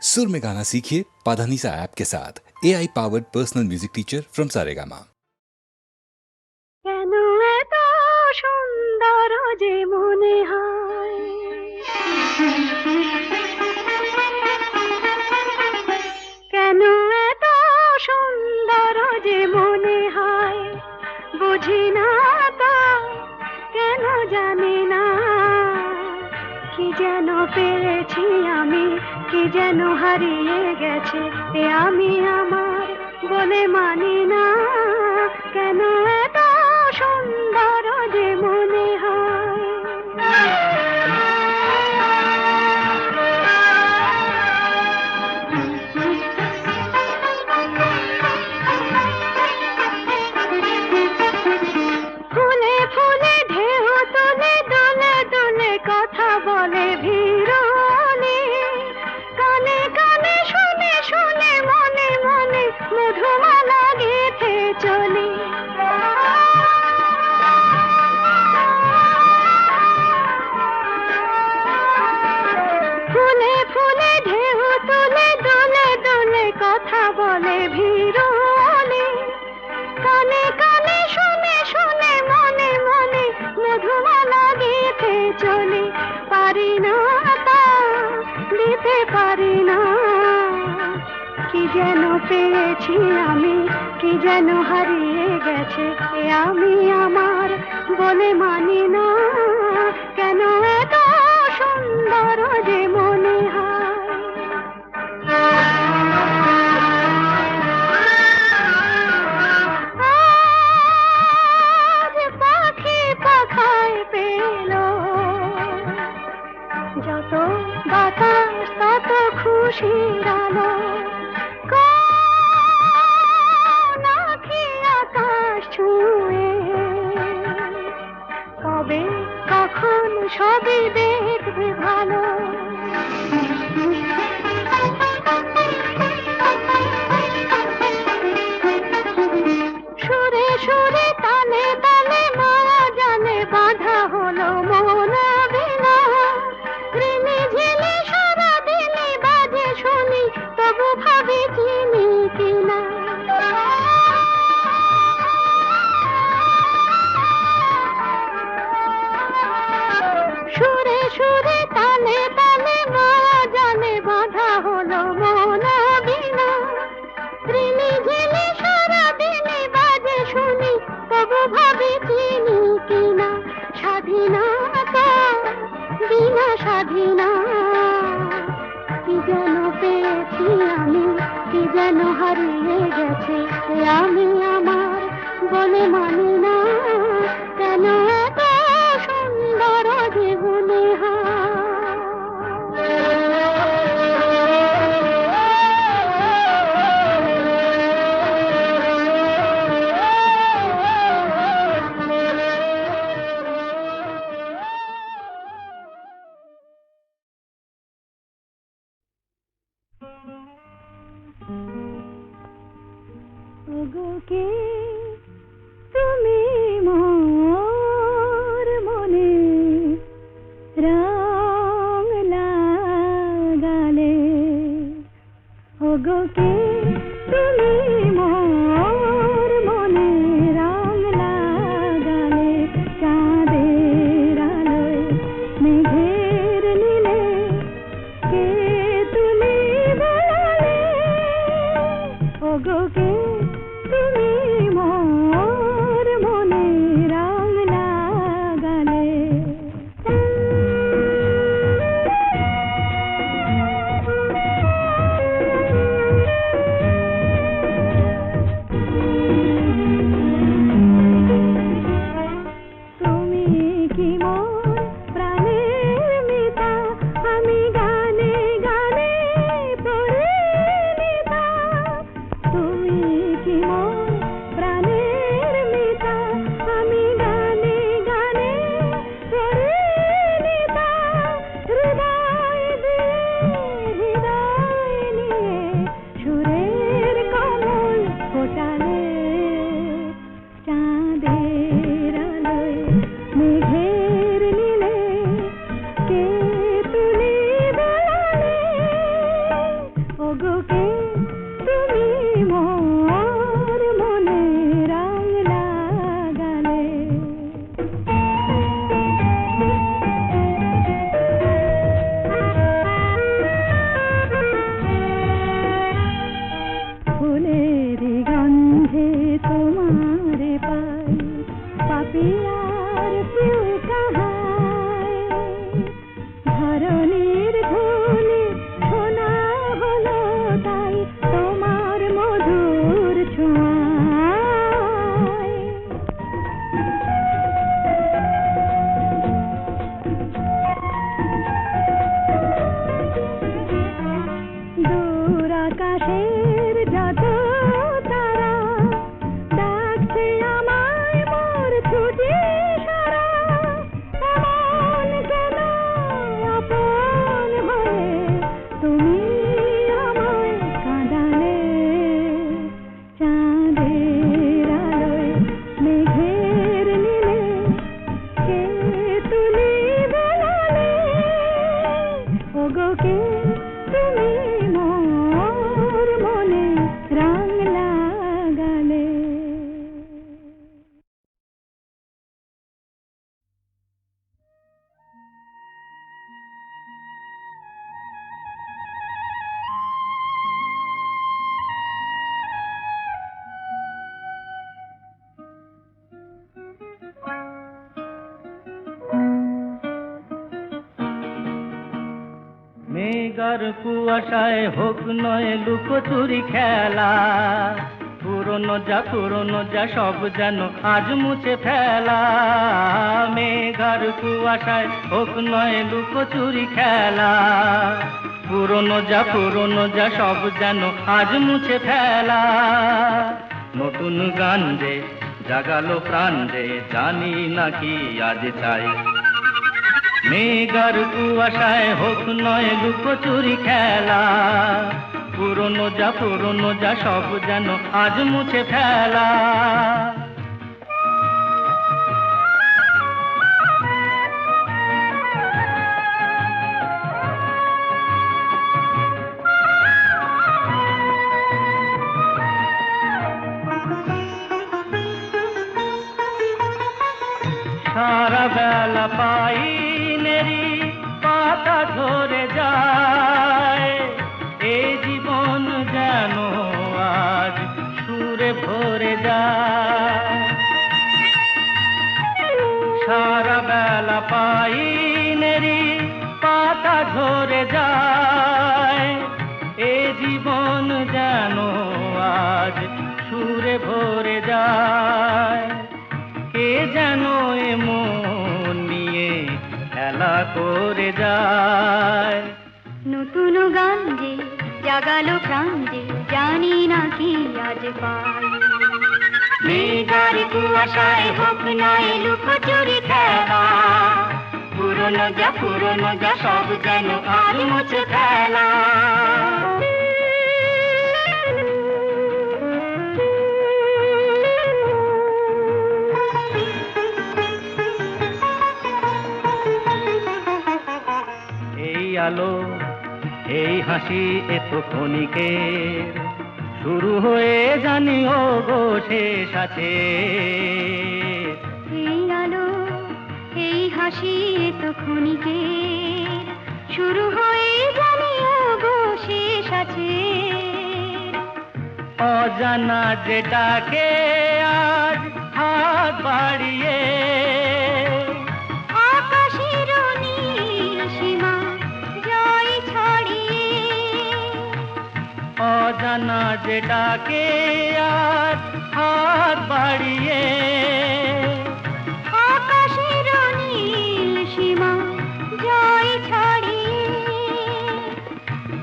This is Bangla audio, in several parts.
सुर में गाना सीखिए पाधानीसा ऐप के साथ AI powered personal music teacher from Saregama. কেন এত সুন্দর যে মনে হয়, কেন এত সুন্দর যে মনে হয়, বুঝি না তো, কেন জানি না, কি যেন পেয়েছি আমি, কি যেন হারিয়ে গেছে এ আমি আমার বলে মানি না, কেন এত সুন্দর যে মনে হয়। ফুলে ফুলে ঢেউ তুলে দুলে দুলে কথা বলে ভিড়নে, কানে কানে শুনে শুনে মনে মনে মধুমালা গেঁথে চলি। ফুলে ফুলে ঢেউ তুলে দুলে দুলে কথা বলে ভিড়নে, কানে কানে শুনে শুনে মনে মনে মধুমালা গেঁথে চলি। পারি না তা দিতে পারি না, কি যেন পেয়েছি আমি, কি যেন হারিয়ে গেছে এ আমি আমার বলে মানি না, কেন এত সুন্দর যে মনে হয়। আজ পাখি পাখায় পেল, যত বাতাস তত খুশির আলো, কোন আঁখি আকাশ ছুঁয়ে, কবে কখন সবই দেখবে ভালো। সুরে সুরে তালে তালে মায়া জালে বাঁধা হলো মন বিনা, ঋণে ঝিলে সারা দিনে বাজে শুনি তবু ভাবি চিনি কিনা। সুরে সুরে তালে তালে মায়া জালে বাঁধা হলো মন বিনা, ঋণে ঝিলে সারা দিনে বাজে শুনি তবু ভাবি চিনি কিনা। স্বাধীনতা বিনা স্বাধীনা, কি যেন পেয়েছি আমি, কি যেন হারিয়ে গেছে এ আমি আমার বলে মানি না, কেন এত সুন্দর যে মনে হয়। ওগো কে তুমি মোর মনে রং লাগালে, ওগো কে তুমি মোর মনে রং লাগালে, চাঁদের আলোয় মেঘের নীলে কে তুমি বলালে, ওগো কে তুমি মোর মনে রং লাগালে। তুমি কি মোর প্রাণের মিতা, আমি গানে গানে পরিণীতা, তুমি ওগো কে তুমি মোর মনে রং লাগালে ফুলের গন্ধে তোমার পাই পাপিয়ার প্রিয় কাহাই ধরণীর ধুলি শোনা হলো তাই তোমার মধুর ছোঁয়ায় দূর আকাশের যত তারা ডাকছে আমায় মোর ছুটি সারা এমন কেন আপন হয়ে তুমি আমায় কাঁদালে চাঁদের আলোয় মেঘের নীলে কে তুলি বেলালে ওগো কে তুমি মোর মনে রং লাগালে মেঘার কুয়াশায় হোক নয় লুকোচুরি খেলা পুরনো যা সব যেন আজ মুছে ফেলা মেঘার কুয়াশায় হোক নয় লুকোচুরি খেলা পুরনো যা সব যেন আজ মুছে ফেলা নতুন গান যে জাগালো প্রাণ যে জানি নাকি আজ চাই মেঘার কুয়াশায় হোক নয় লুকোচুরি খেলা পুরনো যা সব যেন আজ মুছে ফেলা সারা বেলা পাইনেরি পাতা ঝরে যায় এই জীবন যেন আজ সুরে ভরে যায় সারা বেলা পাইনেরি পাতা ঝরে যায় এই জীবন যেন আজ সুরে ভরে যায় কে যেন এমন নিয়ে খেলা করে যায় নতুন গান যে জাগালো প্রাণ যে জানি না কি আজ পাই মেঘার কুয়াশায় হোক নয় লুকোচুরি খেলা পুরনো যা সব যেন আজ মুছে ফেলা আলো এই হাসি এত ক্ষণিকের শুরু হয়ে জানি ও গো শেষ আছে এই আলো এই হাসি এত ক্ষণিকের শুরু হয়ে জানি ও গো শেষ আছে অজানা যেটাকে আজ হাত বাড়িয়ে অজানা যেটাকে আজ হাত বাড়িয়ে আকাশের নীল সীমা জয় ছাড়িয়ে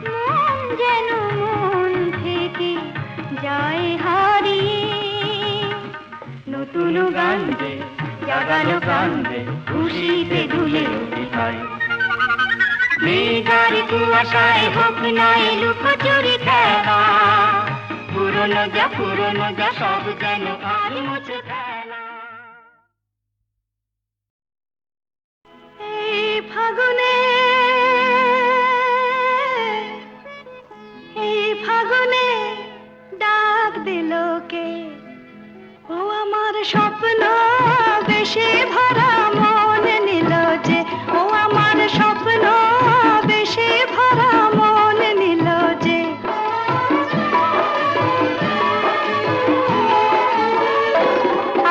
মন যেন মন থেকে যায় হারিয়ে নতুন গান যে জাগালো প্রাণ যে খুশিতে দুলে উঠে মেঘার কুয়াশায় হোক নয় লুকোচুরি খেলা পুরনো যা সব যেন আজ মুছে ফেলা এই ফাগুনে এই স্বপ্ন বেশে ভরা মন নিল যে, ও আমার স্বপ্ন বেশে ভরা মন নিল যে।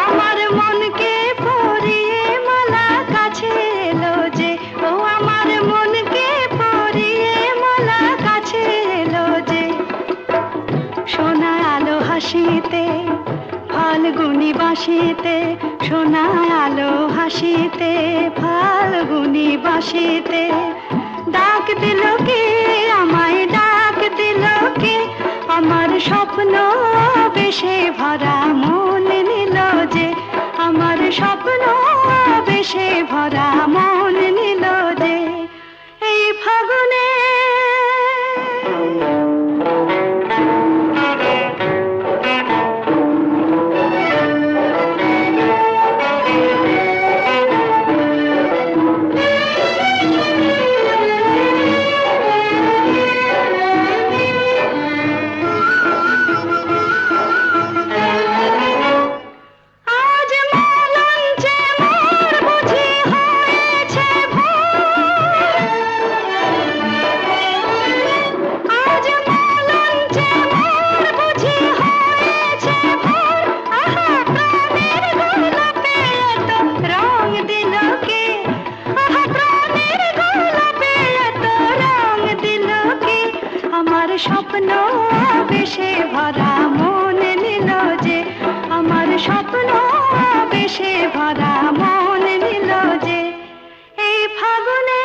আমার মনকে পরিয়ে মালা কাছে এলো যে, ও আমার মনকে পরিয়ে মালা কাছে এলো যে। সোনা আলো হাসিতে ফাল্গুনি বাসিতে, সোনা আলো হাসিতে ফাল্গুনি বাসিতে, ডাক দিল কে আমায়, ডাক দিল কে, আমার স্বপ্ন বেশে ভরা মন নিল যে, আমার স্বপ্ন বেশে ভরা মন নিল যে। এই ফাগুনে স্বপ্ন বেশে ভরা মন নিল যে, আমার স্বপ্ন বেশে ভরা মন নিল যে। এই ফাগুনে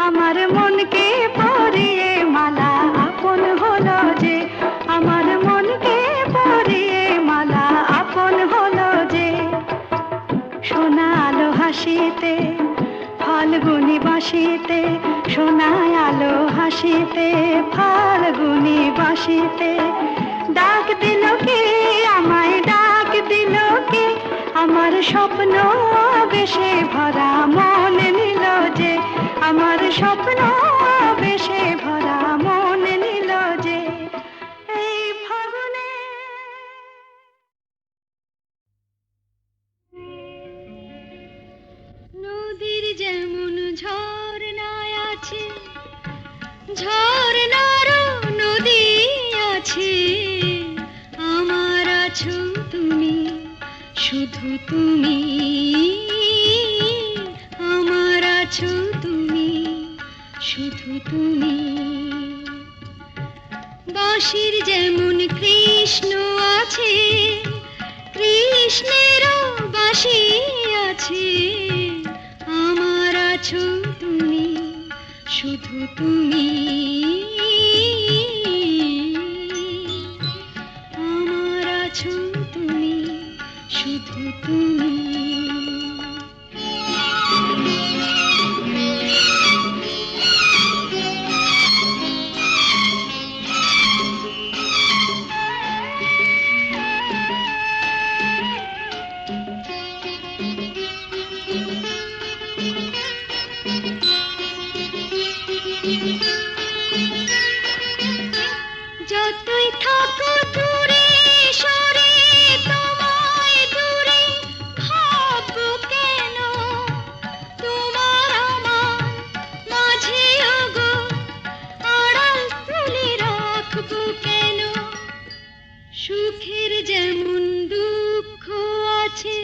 আমার মনকে পরিয়ে মালা আপন হলো যে, আমার মনকে পরিয়ে মালা আপন হলো যে। সোনা আলো হাসিতে ফাল্গুনি বাসিতে, সোনা আলো হাসিতে ফাল্গুনি বাসিতে, ডাক দিল কে আমায়, ডাক দিল কে, আমার স্বপ্ন বেশে ভরা মন নিল যে, আমার স্বপ্ন বেশে ভরা মন নিল যে। এই ফাগুনে নদীর যেমন ঝর্ণায় আছে, ঝর্ণারও নদী আছে, আমার আছো তুমি, শুধু তুমি, আমার আছো তুমি, শুধু তুমি। বাঁশির যেমন কৃষ্ণ আছে, কৃষ্ণেরও বাঁশি আছে, আমার আছো তুমি, শুধু তুমি, আমার আছো তুমি, শুধু তুমি। যতই থাকো দূরে সরে, তোমায় দূরে ভাববো কেন, তোমার আমার মাঝে ওগো আড়াল তুলে রাখবো কেন। সুখের যেমন দুঃখ আছে,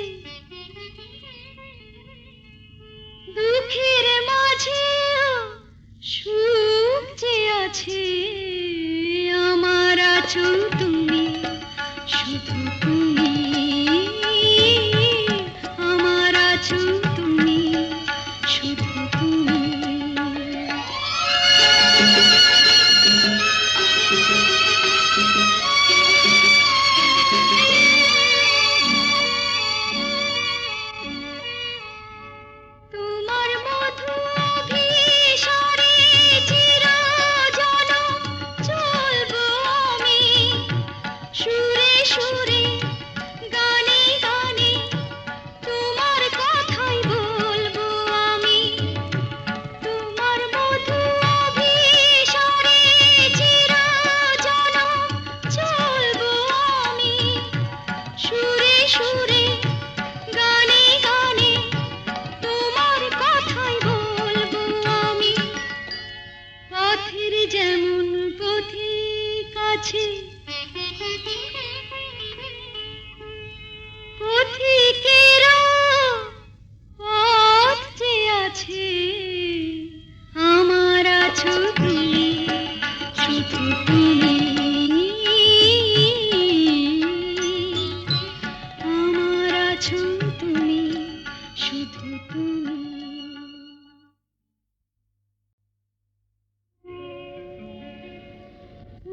দুঃখের মাঝে সুখ যে আছে, আমার আছো তুমি, শুধু তুমি, আছে, পথিকেরা পথ যে আছে, আমার আছো তুমি, শুধু তুমি, আমার আছো তুমি, শুধু তুমি।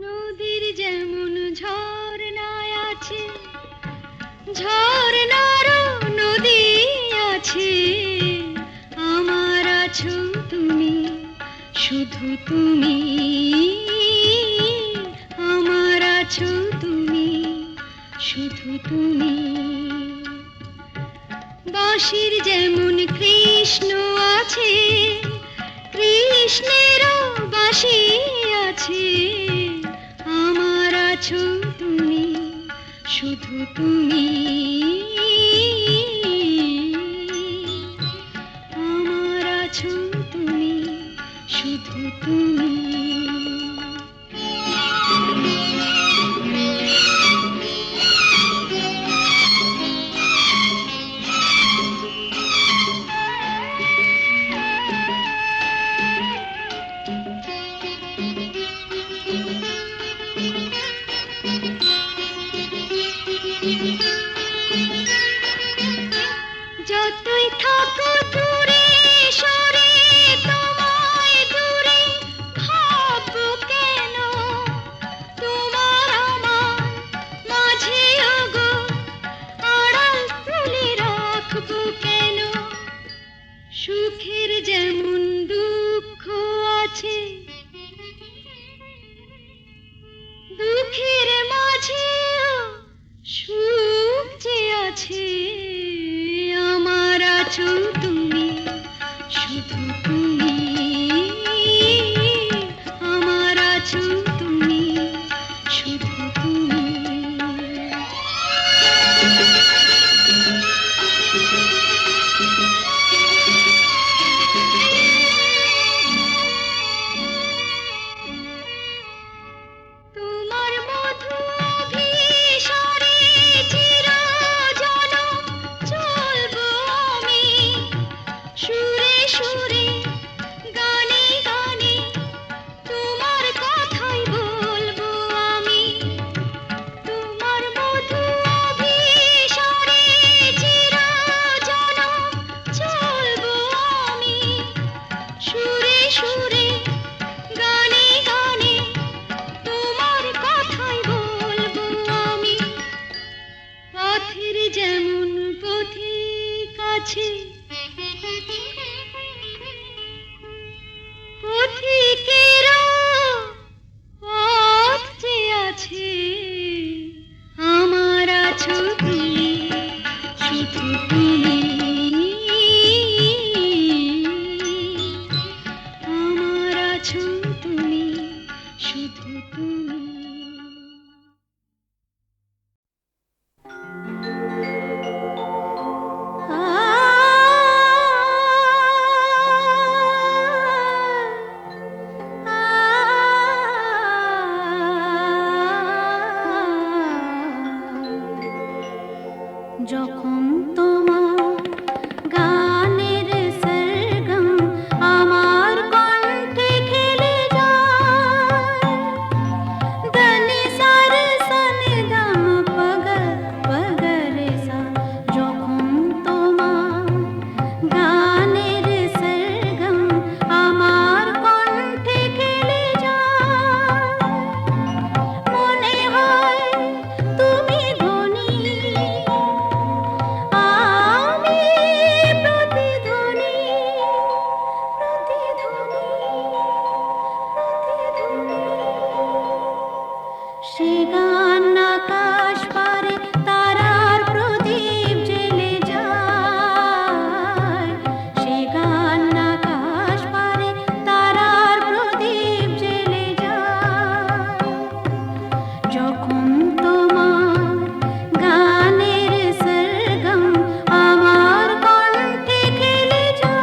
নদীর যেমন ঝর্ণায় আছে, ঝর্ণারও নদী আছে, আমার আছো তুমি, শুধু তুমি, আমার আছো তুমি, শুধু তুমি। বাঁশির যেমন কৃষ্ণ আছে, কৃষ্ণেরও বাঁশি আছে, আমার আছো তুমি, শুধু তুমি, আমার আছো তুমি, শুধু তুমি। যতই থাকো দূরে সরে, তোমায় দূরে ভাববো কেন, তোমার আমার মাঝে ওগো আড়াল তুলে রাখবো কেন। সুখের যেমন দুঃখ আছে, দুঃখের মাঝেও সুখ যে আছে, আমার আছো তুমি, শুধু তুমি, আমার আছো তুমি, শুধু তুমি। তোমার মধু অভিসারে চিরজনম চলবো আমি, সুরে সুরে গানে গানে তোমার কথাই বলবো আমি। তোমার মধু অভিসারে চিরজনম চলবো আমি, সুরে সুরে গানে গানে তোমার কথাই বলবো আমি। পথের যেমন পথিক আছে, পথিকেরা পথ যে আছে, আমার আছো তুমি, শুধু তুমি, আমার আছো তুমি, শুধু তুমি। যখন তোমার গানের সরগম আমার কণ্ঠে খেলে যায়, দনি সার সন দম পগ পগ রে সা, যখন তোমার গানের সরগম আমার কণ্ঠে খেলে যায়, মনে হয় তুমি ধনী, আমি প্রতিধ্বনি, প্রতিধ্বনি, প্রতিধ্বনি। সে গান আকাশ পারে তারার প্রদীপ জ্বেলে যায়, সে গান আকাশ পারে তারার প্রদীপ জ্বেলে যায়, যখন তোমার গানের সরগম আমার কণ্ঠে খেলে যায়।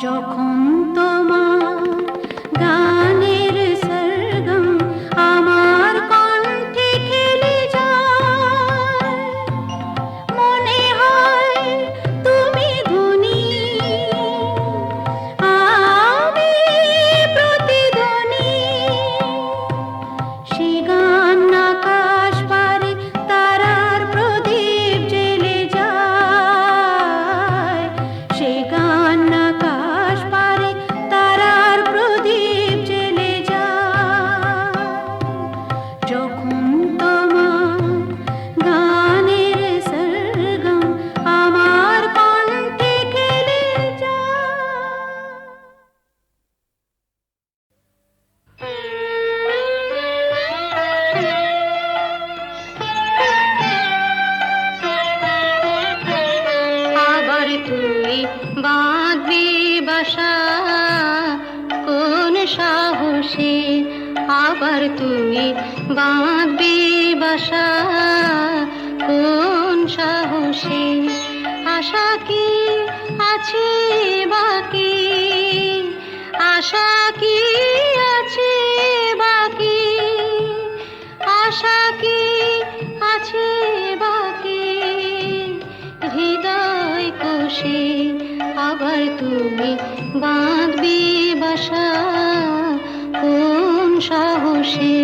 যখন তোমার গানের সরগম আমার কণ্ঠে খেলে যায়, মনে হয় তুমি ধনী, আমি প্রতিধ্বনি। সে গান আকাশ পারে তারার প্রদীপ জ্বেলে যায়, সে গান আকাশ পারে তারার প্রদীপ জ্বেলে যায়। যখন তোমার গানের সরগম আমার কণ্ঠে খেলে যায়। আবার তুই বাঁধবি বাসা কোন সাহসে, আবার তুই বাঁধবি বাসা কোন সাহসে। আশা কি আছে বাকি, আশা কি আছে বাকি, আশা কি আছে বাকি হৃদয় কোষে। আবার তুমি বাঁধবি বাসা কোন সাহসে।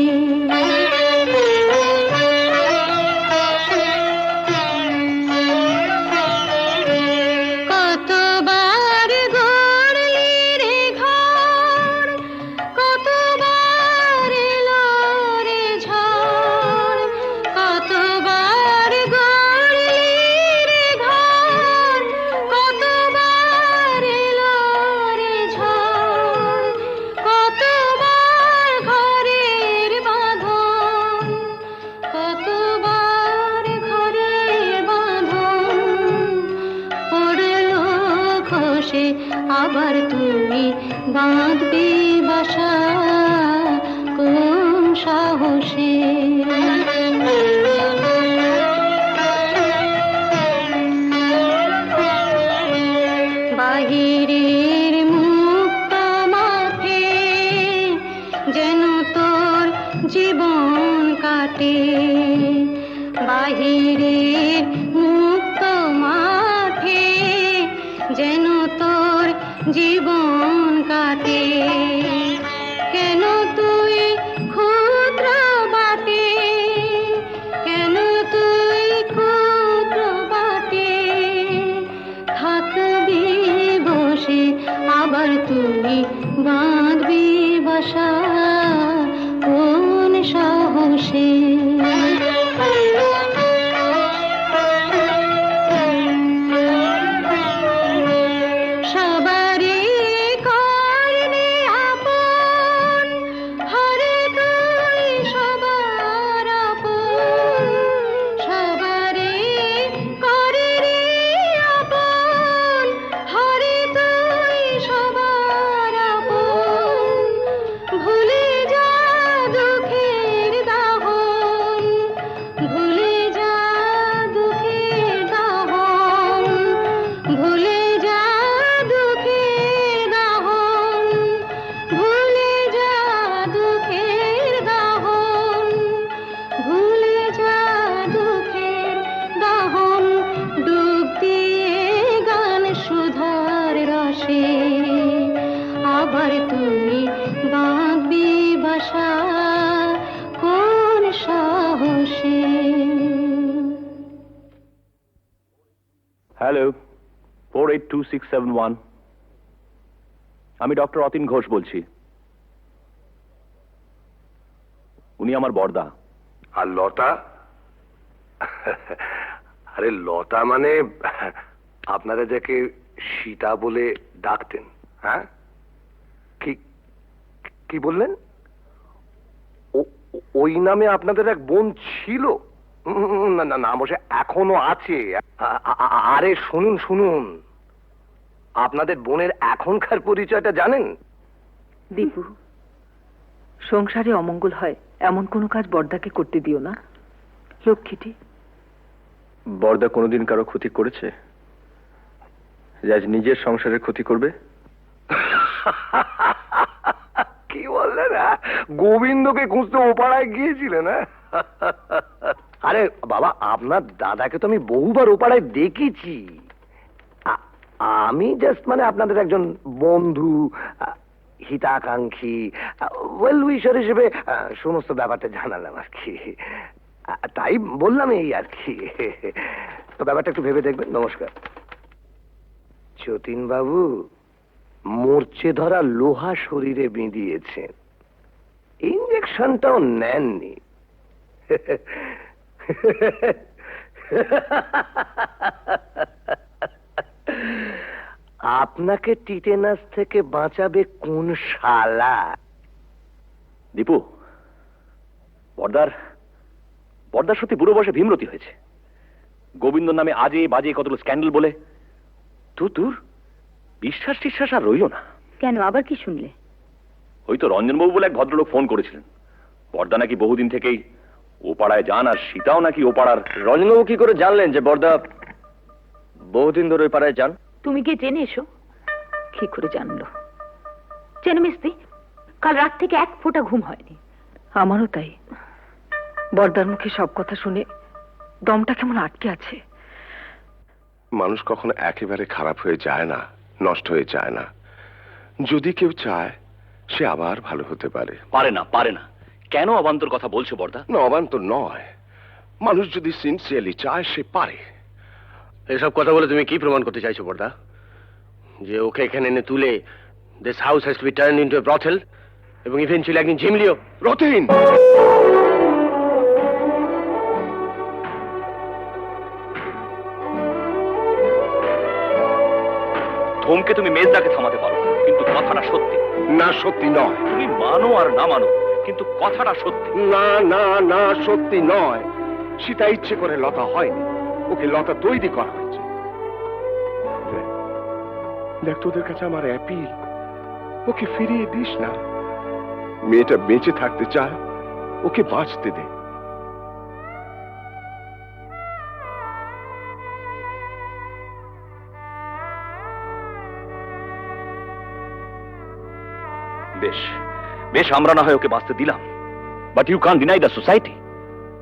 কতবার গড়লি রে ঘর, কতবার এলো রে ঝড়, কতবার গড়লি রে ঘর, কতবার এলো রে ঝড়, কতবার ঘরের বাঁধন, কতবার ঘরের বাঁধন পড়লো খসে। আবার তুমি বাঁধবে বাসা কোন সাহসে। বাহিরের মুক্ত মাঠে যেন তোর জীবন কাটে, বাহিরের মুক্ত মাঠে যেন তোর জীবন কাটে। কেন তুই ক্ষুদ্র বাটে, কেন তুই ক্ষুদ্র বাটে থাকবি বসে। আবার তুই বাঁধবি বাসা কোন সাহসে। সবারই করলে আপন, হরে তুই সবার আপন, সবারই করে রে আপন, হরে তুই সবার আপন। ভুলে যা দুঃখের দাহন, ভুলে যা দুঃখের দাহন, ভুলে যা দুঃখের দাহন, ভুলে যা দুঃখের দাহন, ভুলে যা দুঃখের দাহন। ডুব দিয়ে গান সুধার রসে। আবার তুমি বাঁধবি বাসা কোন সাহসে। হ্যালো, 482671। আমি ডক্টর অতীন ঘোষ বলছি। উনি আমার বড়দা। আর লতা? আরে লতা মানে আপনারা যাকে সীতা বলে ডাকতেন। হ্যাঁ, কি কি বললেন? ওই নামে আপনাদের এক বোন ছিল? না না না, অবশ্য এখনো আছে। আরে শুনুন শুনুন, আপনাদের বোনের এখনকার পরিচয়টা জানেন? দীপু, সংসারে অমঙ্গল হয় এমন কোনো কাজ বড়দাকে করতে দিও না। লক্ষ্মীটি। বড়দা কোনোদিন কারো ক্ষতি করেছে যে আজ নিজের সংসারের ক্ষতি করবে? কি বললেন? গোবিন্দকে খুঁজতে ও পাড়ায় গিয়েছিলেন? আরে বাবা, আপনার দাদাকে তো আমি বহুবার ও পাড়ায় দেখেছি। আমি জাস্ট মানে আপনাদের একজন বন্ধু, হিতাকাঙ্ক্ষী, ওয়েল উইশার হিসেবে সমস্ত ব্যাপারটা জানালাম আর কি। তাই বললাম এই আর কি। তো ব্যাপারটা একটু ভেবে দেখবেন। নমস্কার। যতীন বাবু মরচে ধরা লোহা শরীরে বিঁধিয়েছেন, ইঞ্জেকশনটাও নেননি। আপনাকে টিটেনাস থেকে বাঁচাবে কোন শালা? দীপু, বর্দার বর্দার সত্যি বুড়ো বয়সে ভীমরতি হয়েছে। গোবিন্দ নামে আজে বাজে কতগুলো স্ক্যান্ডেল বলে তোর বিশ্বাস টিশ্বাস আর রইল না। কেন, আবার কি শুনলে? ওই তো রঞ্জনবাবু বলে এক ভদ্রলোক ফোন করেছিলেন, বর্দা নাকি বহুদিন থেকেই ও পাড়ায় যান, আর সীতাও নাকি ও পাড়ার। রঞ্জনবাবু কি করে জানলেন যে বর্দা বহুদিন ধরে ওই পাড়ায় যান? তুমি গিয়ে জেনে এসো। কি করে জানলো? জেনে মিস্তি, কাল রাত থেকে এক ফোঁটা ঘুম হয়নি। আমারও তাই। বর্দার মুখে সব কথা শুনে দমটা কেমন আটকে আছে। মানুষ কখনো একেবারে খারাপ হয়ে যায় না, নষ্ট হয়ে যায় না। যদি কেউ চায় সে আবার ভালো হতে পারে। পারে না কেন অবান্তর কথা বলছো বর্দা? না, অবান্তর নয়। মানুষ যদি সিনসিয়ারলি চায় সে পারে। এসব কথা বলে তুমি কি প্রমাণ করতে চাইছো বর্দা? যে ওকে এখানে এনে তুলে this house has to be turned into a brothel এবং ইভেন্চুয়ালি একদিন ঝিমলিও? রতিন, ধমকে তুমি মেজদাকে থামাতে পারো, কিন্তু কথাটা সত্যি। না সত্যি নয়। তুমি মানো আর না মানো, কিন্তু কথাটা সত্যি। না না না, সত্যি নয়। সীতা ইচ্ছে করে লতা হয়নি, ওকে লতা তৈরি করা হয়েছে। দেখ, তোদের কাছে আমার অ্যাপিল, ওকে ফিরিয়ে দিস না। মেয়েটা বেঁচে থাকতে চায়, ওকে বাঁচতে দে। বেশ বেশ, আমরা না হয় ওকে বাঁচতে দিলাম, but you can't deny the society.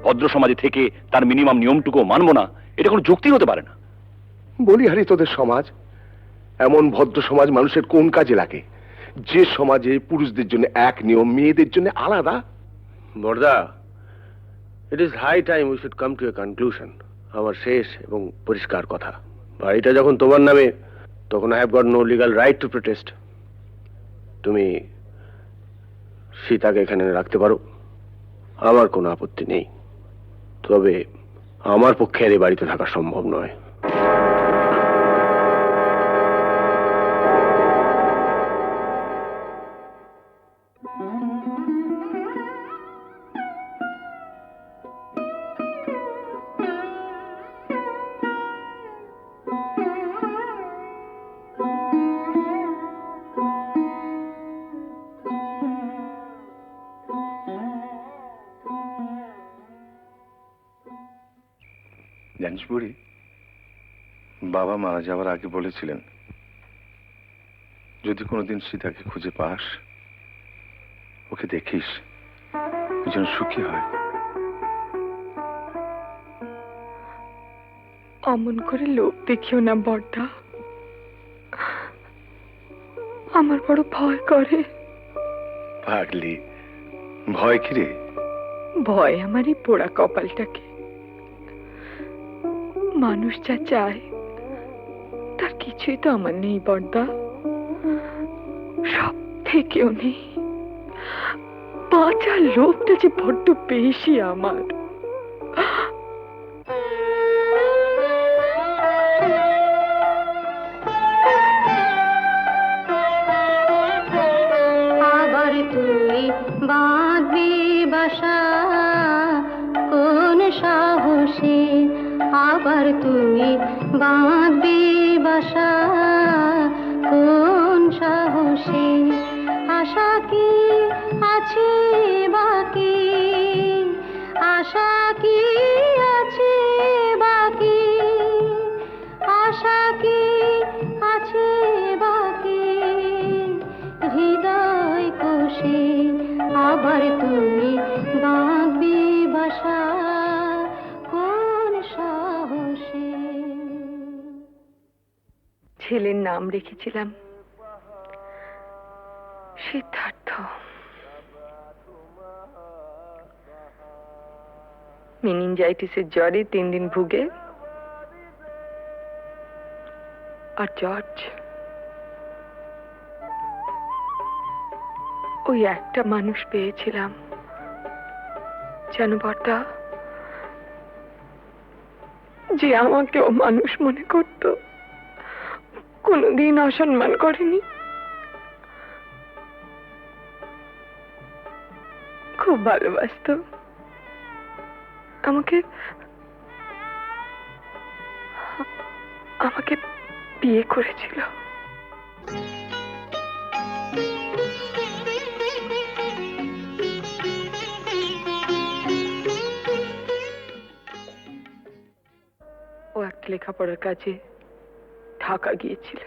ভদ্র সমাজে থেকে তার মিনিমাম নিয়মটুকু মানবো না, এটা কোনো যুক্তি হতে পারে না। বলি হারি, তোদের সমাজ এমন ভদ্র সমাজ মানুষের কোন কাজে লাগে? যে সমাজে পুরুষদের জন্য এক নিয়ম, মেয়েদের জন্য আলাদা। বর্দা, it is high time we should come to a conclusion. আমার শেষ এবং পরিষ্কার কথা, বাড়িটা যখন তোমার নামে, তখন I have got no legal right to protest. তুমি সীতাকে এখানে রাখতে পারো, আমার কোনো আপত্তি নেই। তবে আমার পক্ষে আর এই বাড়িতে থাকা সম্ভব নয়। জানিস বুড়ি, বাবা মারা যাওয়ার আগে বলেছিলেন যদি কোনোদিন সীতাকে খুঁজে পাস, ওকে দেখিস, ও যেন সুখী হয়। অমন করে লোভ দেখিও না বড়দা, আমার বড় ভয় করে। পাগলি, ভয় কি রে? ভয় আমার এই পোড়া কপালটাকে। মানুষ যা চায় তার কিছুই তো আমার নেই বড়দা, সব থেকেও নেই। বাঁচার লোভটা যে বড্ড বেশি আমার। আবার তুই বাঁধবি বাসা কোন সাহসে, আবার তুই বাঁধবি বাসা কোন সাহসে, আশা কি আছে বাকি, আশা কি আছে বাকি, আশা কি আছে বাকি, আবার তুমি বাঁধবে বাসা কোন সাহসে। ছেলের নাম রেখেছিলাম সিদ্ধার্থ। মেনিনজাইটিসের জ্বরে 3 দিন ভুগে, আর জর্জ ওই একটা মানুষ পেয়েছিলাম যেন বর্দা, যে আমাকেও মানুষ মনে করত, কোনোদিন অসম্মান করেনি। খুব ভালোবাসতো আমাকে। আমাকে বিয়ে করেছিল। ও একটা লেখাপড়ার কাজে ঢাকা গিয়েছিল।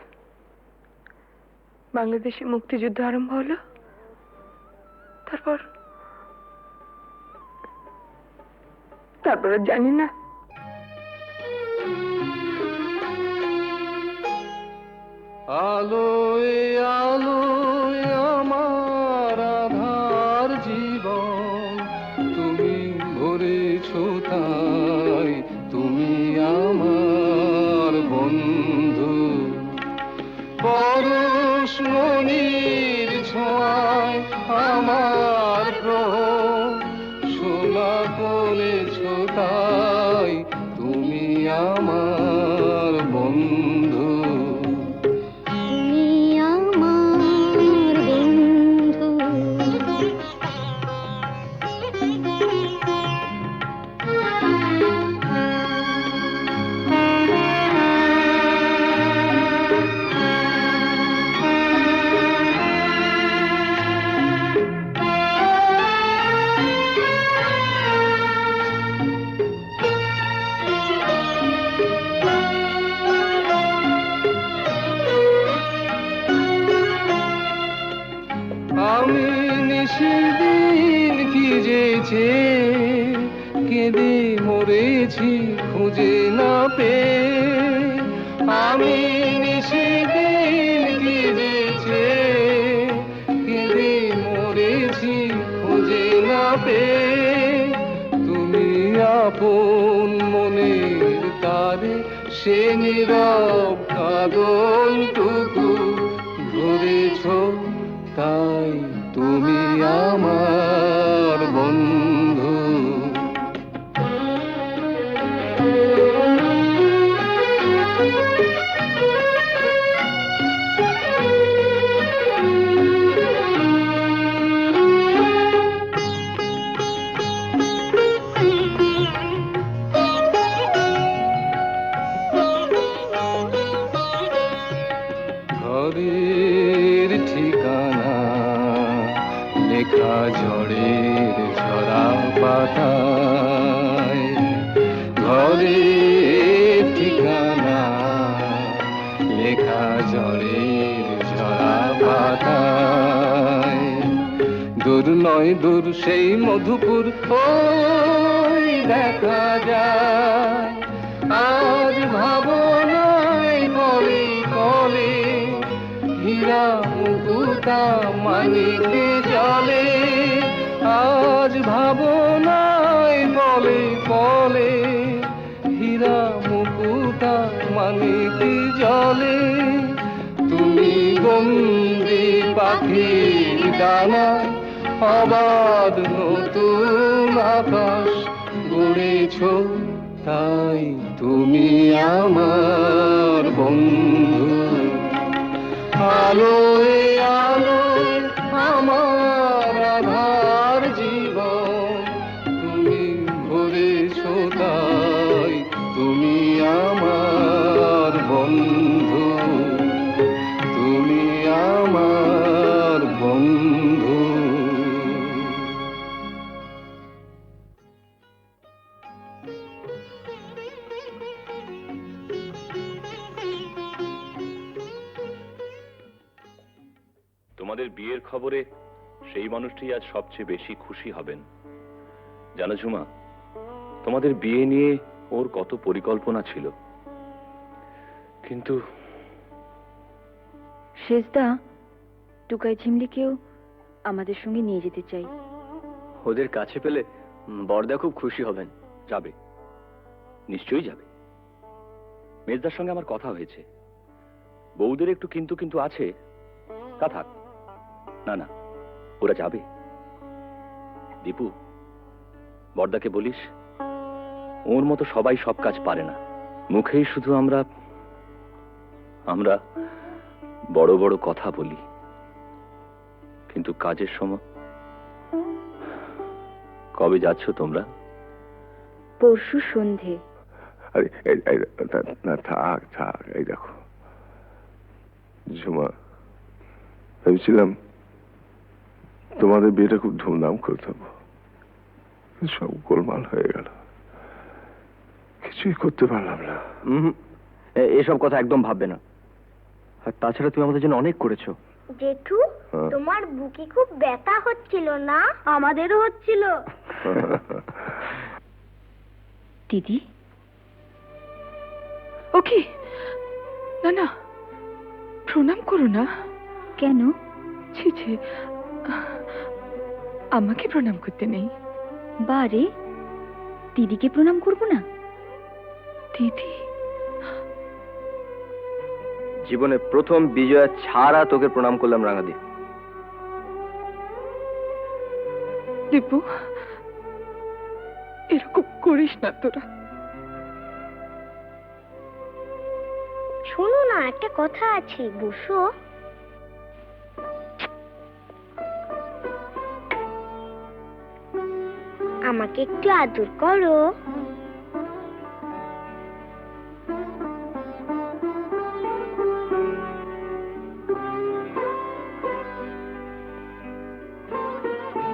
বাংলাদেশে মুক্তিযুদ্ধ আরম্ভ হলো। তারপর আর জানি না। আলোয় আলোয় আমার আধার জীবন, তুমি ভরেছ তাই, তুমি আমার বন্ধু। পরশমণির ছোঁয়ায় আমার গ্রহ সোনা করেছ তাই, তুমি আমার বন্ধু। তুমি আমার বন্ধু। আমি নিশিদিন কি যেছে কেঁদে মরেছি খুঁজে না পেয়ে। আমি নিশিদিন কি যেছে কেঁদে মরেছি খুঁজে না পেয়ে। তুমি আপন মনের তারে সে নীরব কাঁদনটুকু ধরেছ তাই, তুমি আমার বন্ধু। ঘরের ঠিকানা লেখা ঝড়ের ঝরা পাতায়, ঘরের ঠিকানা লেখা ঝড়ের ঝরা পাতায়। দূর নয় দূর সেই মধুপুর ওই দেখা যায়, আজ ভাবনায় কলে কলে হীরা মুকুতা মানিকে জলে। আজ ভাবনায় বলে বলে হীরা মুকুতা মানিকে জলে। তুমি বন্দি পাখির ডানা অবাধ নতুন আকাশ গড়েছ তাই, তুমি আমার বন্ধু। আলোয় আলোয় আমার আধার জীবন, তুমি ভরেছ তাই, তুমি আমার বন্ধু। তুমি আমার বন্ধু। তোমাদের বিয়ের খবরে সেই মানুষটি আজ সবচেয়ে বেশি খুশি হবেন। জানো ঝুমা, তোমাদের বিয়ে নিয়ে ওর কত পরিকল্পনা ছিল, কিন্তু শেষদা, টুকাই ঝিমলিকেও আমাদের সঙ্গে নিয়ে যেতে চাই। ওদের কাছে পেলে বড়দা খুব খুশি হবেন। যাবে, নিশ্চয়ই যাবে। মেজদার সঙ্গে আমার কথা হয়েছে, বউদের একটু কিন্তু কিন্তু আছে, তা থাক। না না, ওরা যাবে। দীপু, বড়দাকে বলিস ওর মতো সবাই সব কাজ পারে না। মুখেই শুধু আমরা আমরা বড় বড় কথা বলি, কিন্তু কাজের সময়। কবে যাচ্ছ তোমরা? পরশু সন্ধে। আরে না, থাক থাক। এই দেখো ঝুমা, ভেবেছিলাম তোমাদের বিয়েটা খুব ধুমধাম করে দেবো, সব গোলমাল হয়ে গেল, কিছুই করতে পারলাম না। এসব কথা একদম ভাববে না। আর তাছাড়া তুমি আমাদের জন্য অনেক করেছো। জেঠু, তোমার বুকে খুব ব্যথা হচ্ছিল না? আমাদেরও হচ্ছিল। দিদি, ওকে, না না, প্রণাম করো না। কেন? ছি ছি, আমাকে প্রণাম করতে নেই। বারে, দিদিকে প্রণাম করব না? দিদি, জীবনে প্রথম বিজয়া ছাড়া তোকে প্রণাম করলাম রাঙাদি। দীপু, এরকম করিস না তোরা। শোনো না, একটা কথা আছে, বসো। আমাকে একটু আদর করো।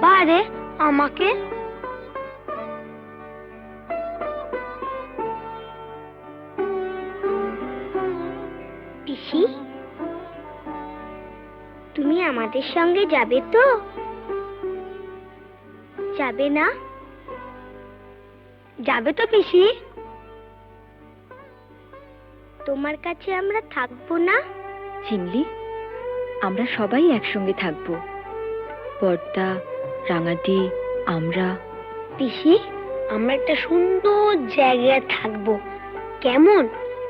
বারে, আমাকে পিসি, তুমি আমাদের সঙ্গে যাবে তো? যাবে না? যাবে তো পিসি? তোমার কাছে আমরা থাকবো না? ঝিমলি, আমরা সবাই একসঙ্গে থাকবো। বড়দা, রাঙাদি, আমরা। পিসি, আমরা একটা সুন্দর জায়গায় থাকবো। কেমন?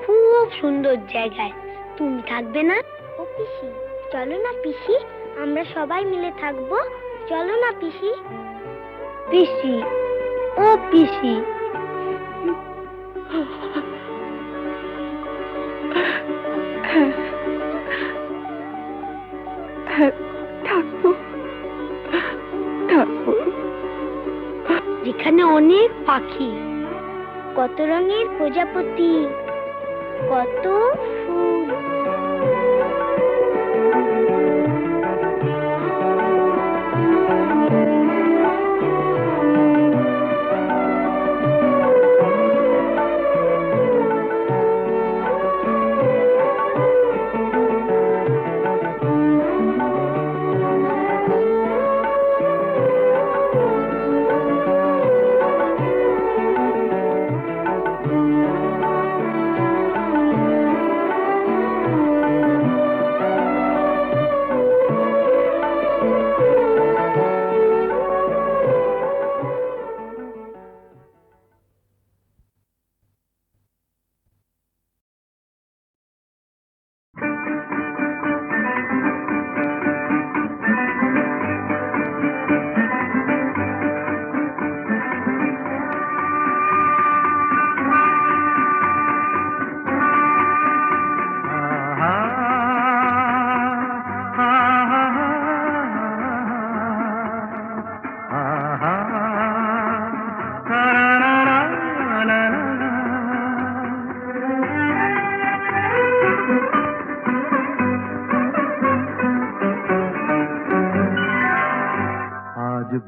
খুব সুন্দর জায়গায়। তুমি থাকবে না? ও পিসি, চলো না পিসি, আমরা সবাই মিলে থাকবো। চলো না পিসি। পিসি, ও পিসি। হ্যাঁ, থাকবো থাকবো। যেখানে অনেক পাখি, কত রঙের প্রজাপতি, কত ফুল।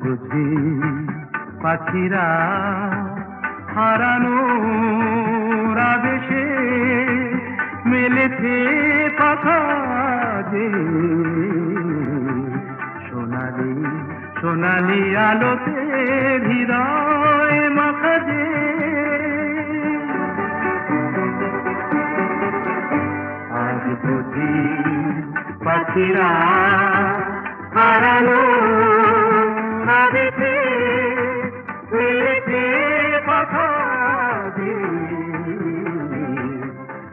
বুঝি পাখিরা হারানো আবেশে মেলেছে পাখা যে সোনালি সোনালি আলোতে হৃদয় মাখা যে আজ বুঝি পাখিরা হারালো আবেশে মিলেছে কথা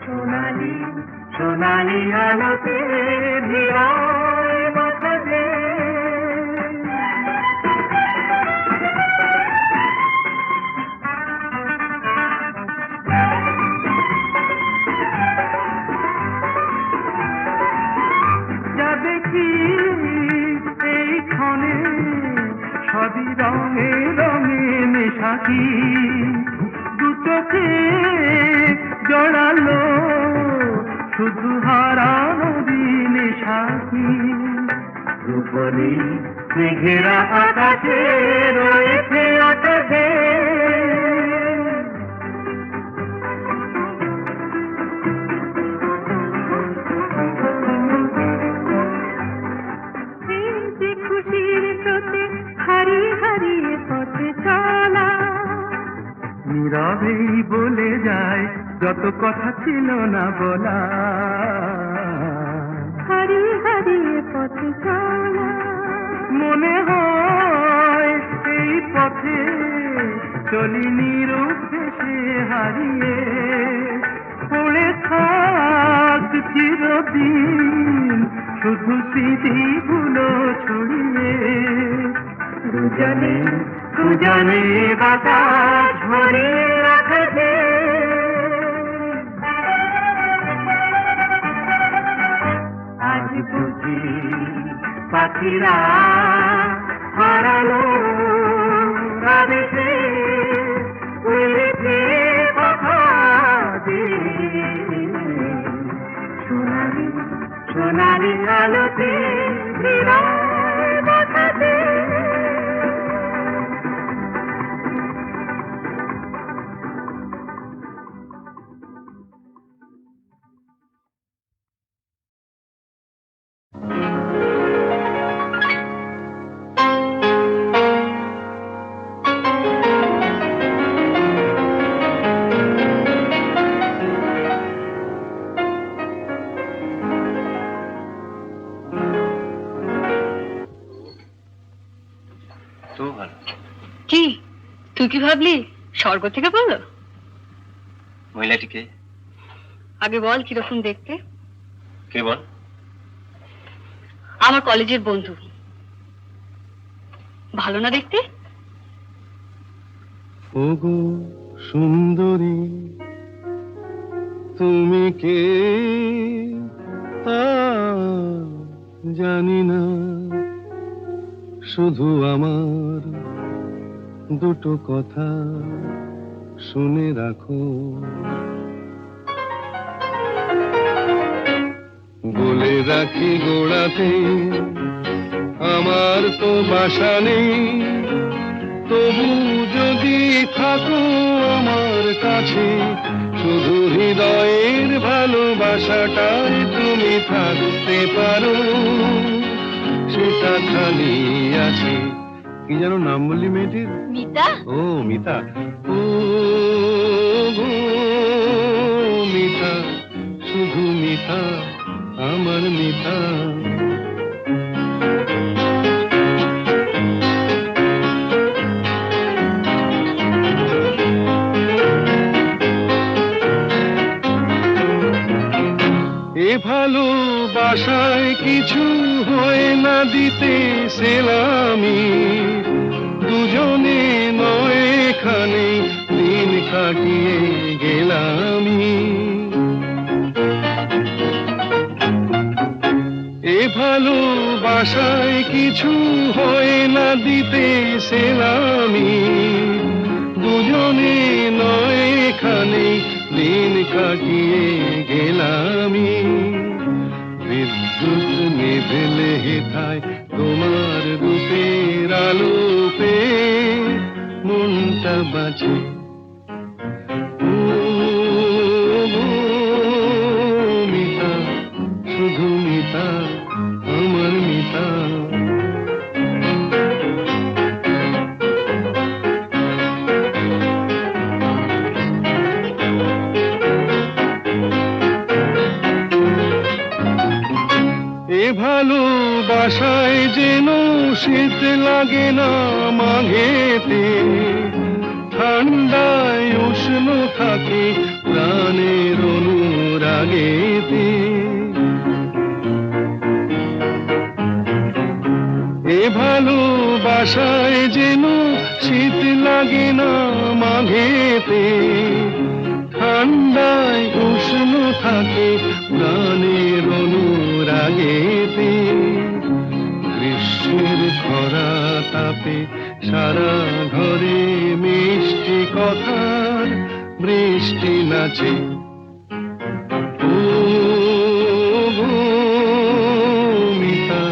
সোনালি সোনালি আলোতে হৃদয় মাখা যে সবই রঙে রঙে মেশাকি দু চোখে জড়ালো শুধু হারানো দিনে সাথী রূপলি মেঘেরা আকাশে রয়েছে আকাশে নীরবেই বলে যায় যত কথা ছিল না বলা হারিয়ে হারিয়ে পথে চলা মনে হয় এই পথে চলি নিরুদ্দেশে হারিয়ে পড়ে থাক চিরদিন শুধু স্মৃতিগুলো ছড়িয়ে দুজনে দুজনে বাতাস ভরে রাখবে আজ বুঝি পাখিরা হারালো আবেশে মিলেছে কথা সোনালি সোনালি আলোতে হৃদয় বাঁধাতে কি তুই কি ভাবলি স্বর্গ থেকে বললো? মহিলাটিকে আগে বল কিরকম দেখতে। কে বল? আমার কলেজের বন্ধু। ভালো না দেখতে? ওগো সুন্দরী তুমি কে তা জানি না, শুধু আমার দুটো কথা শুনে রাখো। বলে রাখি গোড়াতে আমার তো বাসা নেই, তবু যদি থাকো আমার কাছে শুধু হৃদয়ের ভালোবাসাটাই তুমি থাকতে পারো, সেটা খালি আছে। কি যেন নাম বললি মেয়েটির? মিতা। ও মিতা, ও গো মিতা, শুধু মিতা, আমার মিতা। এ ভালোবাসায় কিছু হয় না দিতে সেলামি, দুজনে নয় এখানে দিন কাটিয়ে গেলামি। এ ভালোবাসায় কিছু হয় না দিতে সেলামি, দুজনে নয় এখানে দিন কাটিয়ে গেলামি। বিদ্যুৎ নিভেলে হেথায় তোমার রূপের আলো পেয়ে মনটা বাঁচে। ও মিতা, শুধু মিতা, আমার মিতা। ভালোবাসায় যেন শীত লাগে না মাঘেতে, ঠান্ডায় উষ্ণ থাকে প্রাণের অনুরাগেতে। এ ভালোবাসায় যেন শীত লাগে না মাঘেতে, ঠান্ডায় উষ্ণ থাকে প্রাণের অনুরাগেতে। গ্রীষ্মের খরা তাপে সারা ঘরে মিষ্টি কথার বৃষ্টি নাচে। ও গো মিতা,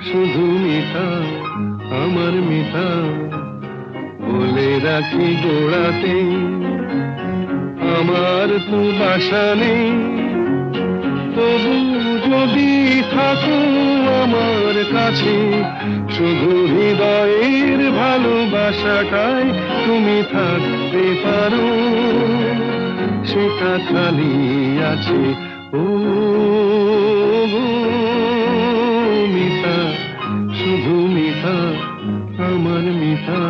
শুধু মিতা, আমার মিতা, বলে রাখি গোড়াতে আমার তো বাসা নেই, তবু যদি থাকো আমার কাছে, শুধু হৃদয়ের ভালোবাসাটাই তুমি থাকতে পারো, সেটা খালি আছে। ও গো মিতা, শুধু মিতা, আমার মিতা।